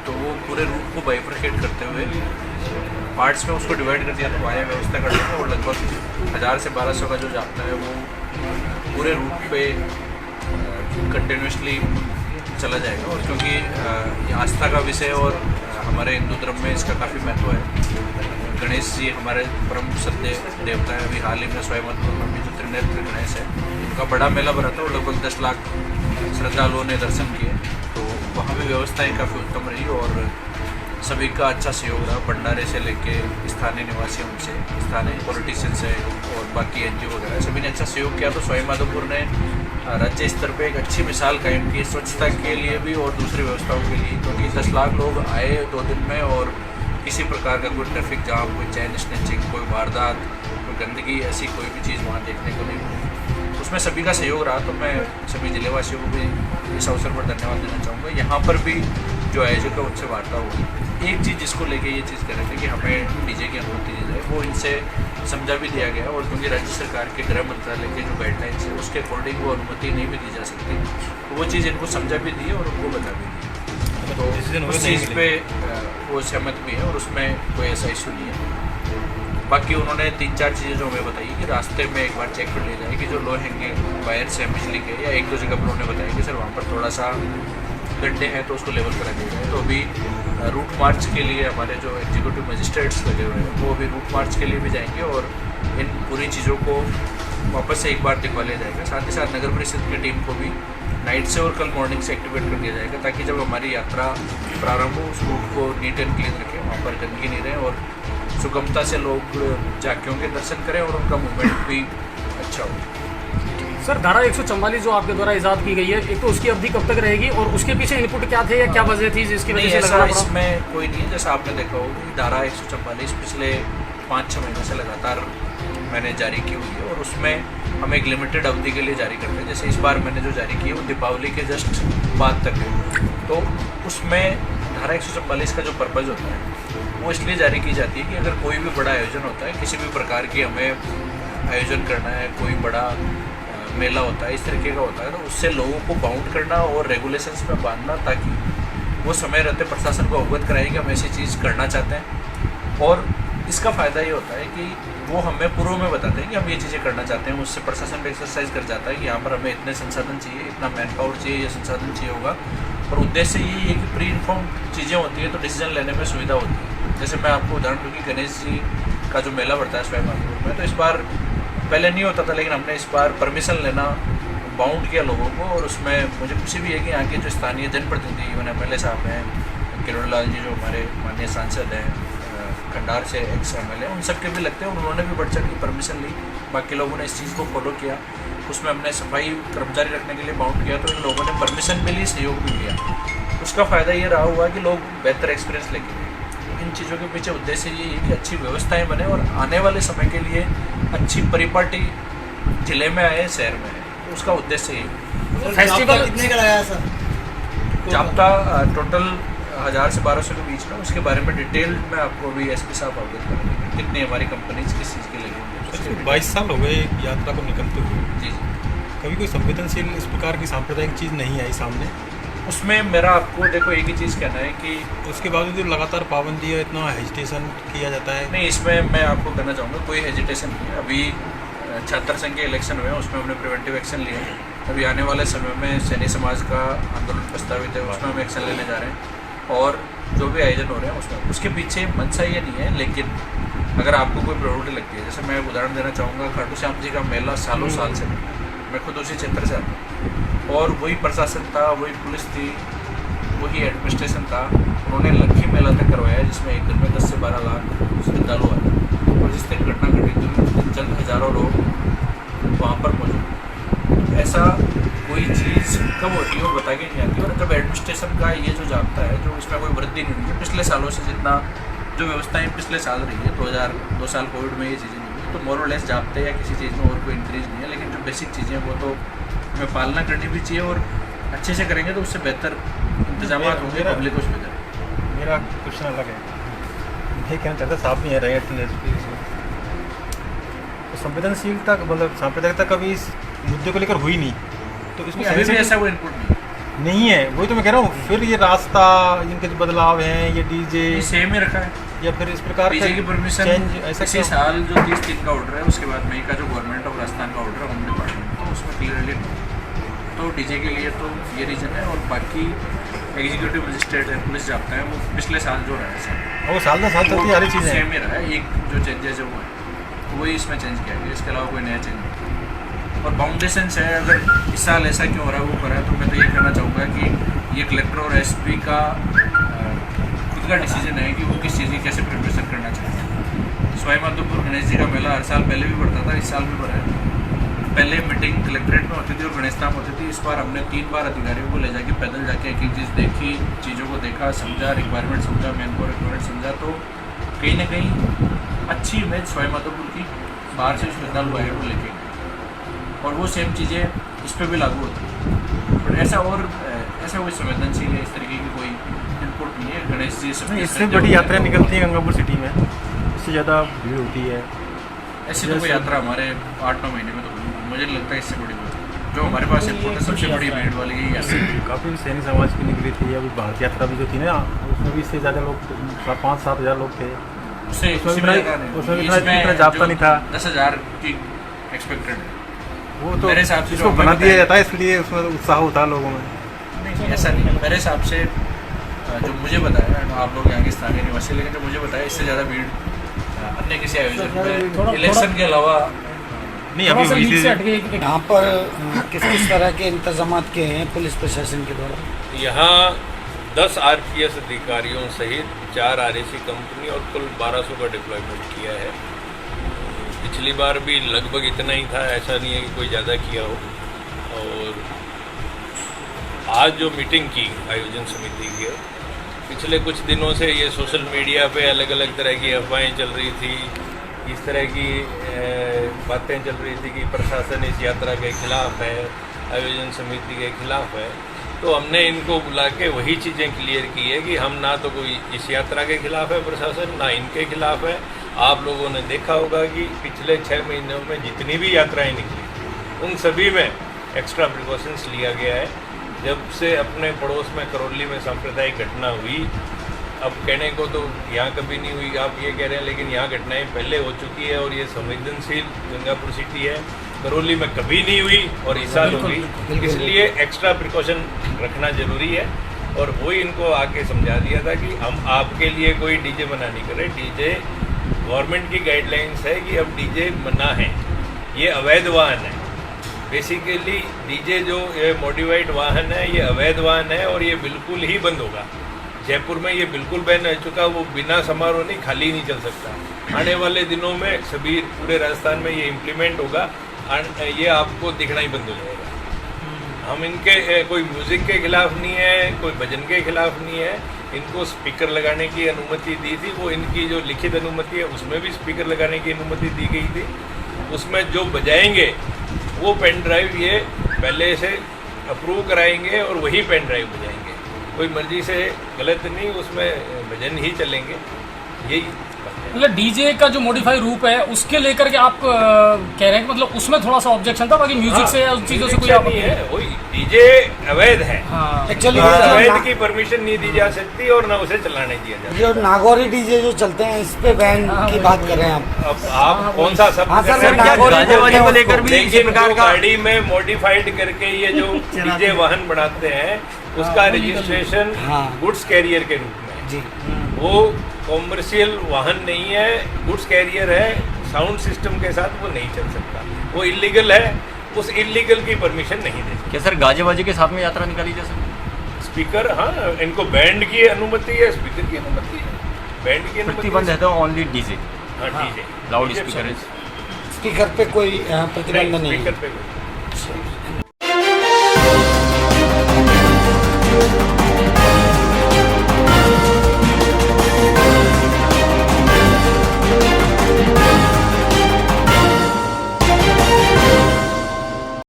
तो वो पूरे रूट को बाइफरकेट करते हुए पार्ट्स में उसको डिवाइड कर दिया, तो वहाँ व्यवस्था कर देंगे और लगभग 1000 से 1200 का जो जाता है वो पूरे रूट पे कंटिन्यूसली चला जाएगा। और क्योंकि ये आस्था का विषय और हमारे हिंदू धर्म में इसका काफ़ी महत्व है। गणेश जी हमारे परम श्रद्धेय देवता है। अभी हाल ही में स्वयं में जो त्रिनेत्र गणेश है उनका बड़ा मेला भरा था और लगभग 10 लाख श्रद्धालुओं ने दर्शन किए। तो वहाँ भी व्यवस्थाएँ काफ़ी उत्तम रही और सभी का अच्छा सहयोग रहा। भंडारे से लेके स्थानीय निवासियों से, स्थानीय पॉलिटिशियंस है और बाकी NGO वगैरह सभी ने अच्छा सहयोग किया। तो सवाई माधोपुर ने राज्य स्तर पे एक अच्छी मिसाल कायम की स्वच्छता के लिए भी और दूसरी व्यवस्थाओं के लिए, क्योंकि 10 लाख लोग आए 2 दिन में और किसी प्रकार का कोई ट्रैफिक जाम, कोई चैन स्नैचिंग, कोई वारदात, कोई गंदगी, ऐसी कोई भी चीज़ वहाँ देखने को नहीं मिली। उसमें सभी का सहयोग रहा। तो मैं सभी जिलेवासियों को भी इस अवसर पर धन्यवाद देना चाहूँगा। यहाँ पर भी जो आयोजक है उनसे वार्ता होगी। एक चीज़ जिसको लेके ये चीज़ कर रहे थे कि हमें डीजे की अनुमति दी जाए, वो इनसे समझा भी दिया गया। और क्योंकि राज्य सरकार के गृह मंत्रालय के जो गाइडलाइंस है उसके अकॉर्डिंग वो अनुमति नहीं भी दी जा सकती, तो वो चीज़ इनको समझा भी दी और उनको बता भी दी। तो उस चीज़ पे वो सहमत भी है और उसमें कोई ऐसा इशू नहीं है। बाकी उन्होंने 3-4 चीज़ें जो हमें बताई कि रास्ते में एक बार चेक कर लिया जाए कि जो लो हैंगिंग वायर्स हैं बिजली के, या 1-2 जगह पर उन्होंने बताया कि सर वहाँ पर थोड़ा सा गड्ढे हैं तो उसको लेवल करा दिया जाए। तो अभी रूट मार्च के लिए हमारे जो एग्जीक्यूटिव मजिस्ट्रेट्स लगे हुए हैं वो अभी रूट मार्च के लिए भी जाएंगे और इन पूरी चीज़ों को वापस से एक बार दिखवा लिया जाएगा। साथ ही साथ नगर परिषद की टीम को भी नाइट से और कल मॉर्निंग से एक्टिवेट कर दिया जाएगा, ताकि जब हमारी यात्रा प्रारंभ हो उस रूट को नीट एंड क्लीन रखें, वहाँ पर गंदगी नहीं रहे और सुगमता से लोग झांकियों के दर्शन करें और उनका मूवमेंट भी अच्छा हो। सर, धारा 144 जो आपके द्वारा इजाद की गई है, एक तो उसकी अवधि कब तक रहेगी और उसके पीछे इनपुट क्या थे या क्या वजह थी जिसकी वजह से ऐसा इसमें कोई नहीं है। जैसा आपने देखा होगा धारा 144 पिछले 5-6 महीनों से लगातार मैंने जारी की हुई है और उसमें हम एक लिमिटेड अवधि के लिए जारी करते हैं। जैसे इस बार मैंने जो जारी की है वो दीपावली के जस्ट बाद तक है। तो उसमें धारा 144 का जो पर्पज़ होता है वो इसलिए जारी की जाती है कि अगर कोई भी बड़ा आयोजन होता है, किसी भी प्रकार की हमें आयोजन करना है, कोई बड़ा मेला होता है, इस तरीके का होता है, तो उससे लोगों को बाउंड करना और रेगुलेशंस में बांधना, ताकि वो समय रहते प्रशासन को अवगत कराए कि हम ऐसी चीज़ करना चाहते हैं। और इसका फ़ायदा ये होता है कि वो हमें पूर्व में बताते हैं कि हम ये चीज़ें करना चाहते हैं। उससे प्रशासन भी एक्सरसाइज कर जाता है कि यहाँ पर हमें इतने संसाधन चाहिए, इतना मैन पावर चाहिए, ये संसाधन चाहिए होगा। और उद्देश्य ये है कि प्री इन्फॉर्म चीज़ें होती हैं तो डिसीजन लेने में सुविधा होती है। जैसे मैं आपको उदाहरण दूँ कि गणेश जी का जो मेला बढ़ता है स्वयं माधोपुर में, तो इस बार पहले नहीं होता था, लेकिन हमने इस बार परमिशन लेना बाउंड किया लोगों को। और उसमें मुझे खुशी भी है कि यहाँ के जो स्थानीय जनप्रतिनिधि इवन MLA साहब हैं, किरण लाल जी जो हमारे माननीय सांसद हैं, खंडार से ex-MLA, उन सब के भी लगते हैं और उन्होंने भी बढ़ चढ़ की परमिशन ली। बाकी लोगों ने इस चीज़ को फॉलो किया। उसमें हमने सफाई कर्मचारी रखने के लिए बाउंड किया, तो इन लोगों ने परमिशन भी ली, सहयोग भी किया। उसका फ़ायदा ये रहा हुआ कि लोग बेहतर एक्सपीरियंस लेके गए। इन चीज़ों के पीछे उद्देश्य ये है कि अच्छी व्यवस्थाएं बने और आने वाले समय के लिए अच्छी परिपाटी जिले में आए, शहर में आए, तो उसका उद्देश्य ये। फेस्टिवल कितने का लगाया सर? जाप्ता टोटल 1000 से 1200 के बीच में। उसके बारे में डिटेल में आपको अभी SP साहब अवगत करेंगे कितनी हमारी कंपनीज किस चीज़ के लगी। 22 साल हो गए यात्रा को निकलते हुए। जी जी। कभी कोई संवेदनशील इस प्रकार की सांप्रदायिक चीज़ नहीं आई सामने? उसमें मेरा आपको देखो एक ही चीज़ कहना है कि उसके बावजूद लगातार पाबंदी है, इतना हेजिटेशन किया जाता है। नहीं, इसमें मैं आपको कहना चाहूँगा कोई हेजिटेशन नहीं है। अभी छात्र संघ के इलेक्शन हुए हैं, उसमें हमने प्रिवेंटिव एक्शन लिए हैं। अभी आने वाले समय में सैनी समाज का आंदोलन प्रस्तावित है, उसमें हम एक्शन लेने जा रहे हैं। और जो भी आयोजन हो रहे हैं उसमें उसके पीछे मंशा ये नहीं है, लेकिन अगर आपको कोई प्रॉब्लम लगती है, जैसे मैं उदाहरण देना चाहूँगा, खाटू श्याम जी का मेला सालों साल से मैं खुद उसी क्षेत्र से आता हूँ और वही प्रशासन था, वही पुलिस थी, वही एडमिनिस्ट्रेशन था। उन्होंने लखी मेला तक करवाया जिसमें एक दिन में 10 से 12 लाख श्रद्धालु आए और जिस दिन घटना घटी थी उस दिन चंद हज़ारों लोग वहाँ पर मौजूद। ऐसा कोई चीज़ कब होती है वो बता के नहीं आती। और जब एडमिनिस्ट्रेशन का ये जो जाता है, जो इसमें कोई वृद्धि नहीं हुई है पिछले सालों से, जितना जो व्यवस्थाएं पिछले साल रही है, 2 साल कोविड में ये चीज़ें नहीं हुई, तो मोर और लेस जापते या किसी चीज़ में और कोई इंक्रीज नहीं है। लेकिन जो बेसिक चीज़ें वो तो हमें पालना करनी भी चाहिए और अच्छे से करेंगे तो उससे बेहतर इंतजाम होंगे, पब्लिक को सुविधा। मेरा क्वेश्चन अलग है, ये कहना चाहता साहब भी है रहे तो संवेदनशीलता मतलब सांप्रदायिकता कभी इस मुद्दे को लेकर हुई नहीं, तो इसमें अभी भी ऐसा कोई इनपुट नहीं। नहीं है, वही तो मैं कह रहा हूँ। फिर ये रास्ता, इनके जो बदलाव हैं, ये डीजे ये सेम ही रखा है। या फिर इस प्रकार डीजे की परमिशन चेंज ऐसा इसी क्यों? साल जो 30 दिन का ऑर्डर है, उसके बाद मई का जो गवर्नमेंट ऑफ राजस्थान का ऑर्डर है होम डिपार्टमेंट, तो उसमें क्लियरली तो डीजे के लिए तो ये रीज़न है। और बाकी एग्जीक्यूटिव मजिस्ट्रेट है, पुलिस जाप्ता है, वो पिछले साल जो रहा है सर वो साल दर साल चलती है, सारी चीज़ें सेम ही रहा है। एक जो चेंजेस है वो है, वही इसमें चेंज किया गया, इसके अलावा कोई नया चेंज नहीं। और बाउंडेशन है, अगर इस साल ऐसा क्यों हो रहा है वो करा है, तो मैं तो ये कहना चाहूँगा कि ये कलेक्टर और एसपी का खुद का डिसीजन है कि वो किस चीज़ की कैसे प्रिपरेशन करना चाहते हैं। सवाई माधोपुर गणेश जी का मेला हर साल पहले भी बढ़ता था, इस साल भी बढ़ा है। पहले मीटिंग कलेक्ट्रेट में होती थी और गणेश धाम होती थी। इस बार हमने 3 बार अधिकारियों को ले जाके पैदल जाके एक एक चीज़ देखी, चीज़ों को देखा, समझा, रिक्वायरमेंट समझा, मैन को रिक्वायरमेंट समझा। तो कहीं ना कहीं अच्छी इमेज सवाई माधोपुर की बाहर से श्रद्धालु आए को लेके, और वो सेम चीज़ें इस पर भी लागू होती है। बट ऐसा कोई संवेदनशील है, इस तरीके की कोई इनपुट नहीं है। गणेश जी सब इससे बड़ी यात्रा निकलती है गंगापुर सिटी में, इससे ज़्यादा भीड़ होती है। ऐसी तो कोई यात्रा हमारे 8-9 महीने में तो मुझे नहीं लगता इससे बड़ी जो हमारे पास इनपुट है, सबसे बड़ी भीड़ वाली यही यात्रा है। काफ़ी सैनी समाज की निकली थी, अभी भारत यात्रा भी जो थी ना, उसमें भी इससे ज़्यादा लोग 5-7 हज़ार लोग थे। उसमें भी इतना जाप्ता नहीं था। 10,000 की एक्सपेक्टेड है। वो तो मेरे हिसाब से इसको जो बना हमें दिया जाता है, इसलिए उसमें उत्साह होता है लोगों में। नहीं, ऐसा नहीं है। मेरे हिसाब से जो मुझे बताया, आप लोग यहाँ के स्थानीय निवासी, लेकिन जो मुझे बताया इससे ज़्यादा भीड़ अन्य किसी आयोजन में इलेक्शन के अलावा नहीं अभी हुई थी। यहाँ पर किस किस तरह के इंतजाम किए हैं पुलिस प्रशासन के द्वारा? यहाँ 10 आरपीएस अधिकारियों सहित 4 आरएसी कंपनी और कुल 1200 का डिप्लॉयमेंट किया है। पिछली बार भी लगभग इतना ही था, ऐसा नहीं है कि कोई ज़्यादा किया हो। और आज जो मीटिंग की आयोजन समिति की, पिछले कुछ दिनों से ये सोशल मीडिया पे अलग अलग तरह की अफवाहें चल रही थी, इस तरह की बातें चल रही थी कि प्रशासन इस यात्रा के खिलाफ है, आयोजन समिति के खिलाफ है। तो हमने इनको बुला के वही चीज़ें क्लियर की है कि हम ना तो कोई इस यात्रा के खिलाफ है प्रशासन, ना इनके खिलाफ है। आप लोगों ने देखा होगा कि पिछले 6 महीनों में जितनी भी यात्राएं निकली उन सभी में एक्स्ट्रा प्रिकॉशंस लिया गया है। जब से अपने पड़ोस में करौली में सांप्रदायिक घटना हुई, अब कहने को तो यहाँ कभी नहीं हुई, आप ये कह रहे हैं, लेकिन यहाँ घटनाएं पहले हो चुकी है और ये संवेदनशील गंगापुर सिटी है। करौली में कभी नहीं हुई और इस साल होगी, इसलिए एक्स्ट्रा प्रिकॉशन रखना जरूरी है। और वही इनको आके समझा दिया था कि हम आपके लिए कोई डीजे मना नहीं कर रहे। डीजे गवर्नमेंट की गाइडलाइंस है कि अब डीजे मना है, ये अवैध वाहन है। बेसिकली डीजे जो ये मॉडिफाइड वाहन है, ये अवैध वाहन है और ये बिल्कुल ही बंद होगा। जयपुर में ये बिल्कुल बैन हो चुका, वो बिना समारोह नहीं, खाली नहीं चल सकता। आने वाले दिनों में सभी पूरे राजस्थान में ये इम्प्लीमेंट होगा, ये आपको दिखना ही बंद हो जाएगा। हम इनके कोई म्यूज़िक के खिलाफ नहीं है, कोई भजन के खिलाफ नहीं है। इनको स्पीकर लगाने की अनुमति दी थी, वो इनकी जो लिखित अनुमति है उसमें भी स्पीकर लगाने की अनुमति दी गई थी। उसमें जो बजाएंगे वो पेन ड्राइव ये पहले से अप्रूव कराएंगे और वही पेन ड्राइव बजाएंगे। कोई मर्जी से गलत नहीं, उसमें भजन ही चलेंगे। यही मतलब डीजे का जो मॉडिफाई रूप है उसके लेकर के आप कह रहे हैं कि मतलब उसमें थोड़ा सा ऑब्जेक्शन था, बाकी म्यूजिक से या उस चीज़ों से कोई आप नहीं है। वही डीजे अवैध है, एक्चुअली अवैध की परमिशन नहीं दी जा सकती और ना उसे चलाने दिया जा जो नागौरी डीजे जो चलते हैं इस पे बैन की बात कर रहे हैं आप? अब आप कौन सा सब हाँ सर, मैं नागौरी को लेकर भी इसी प्रकार का गाड़ी में मॉडिफाइड करके ये जो डीजे वाहन बनाते हैं उसका रजिस्ट्रेशन गुड्स कैरियर के रूप में जी, वो कॉमर्शियल वाहन नहीं है, गुड्स कैरियर है। साउंड सिस्टम के साथ वो नहीं चल सकता, वो इलीगल है। उस इलीगल की परमिशन नहीं दे सकते। क्या सर गाजे बाजे के साथ में यात्रा निकाली जा सकती? स्पीकर, हाँ, इनको बैंड की अनुमति है, स्पीकर की अनुमति है, बैंड की अनुमति प्रतिबंध है तो ओनली डीजे, हाँ डीजे, लाउड स्पीकर स्पीकर पे कोई प्रतिबंध नहीं है। स्पीकर पे कोई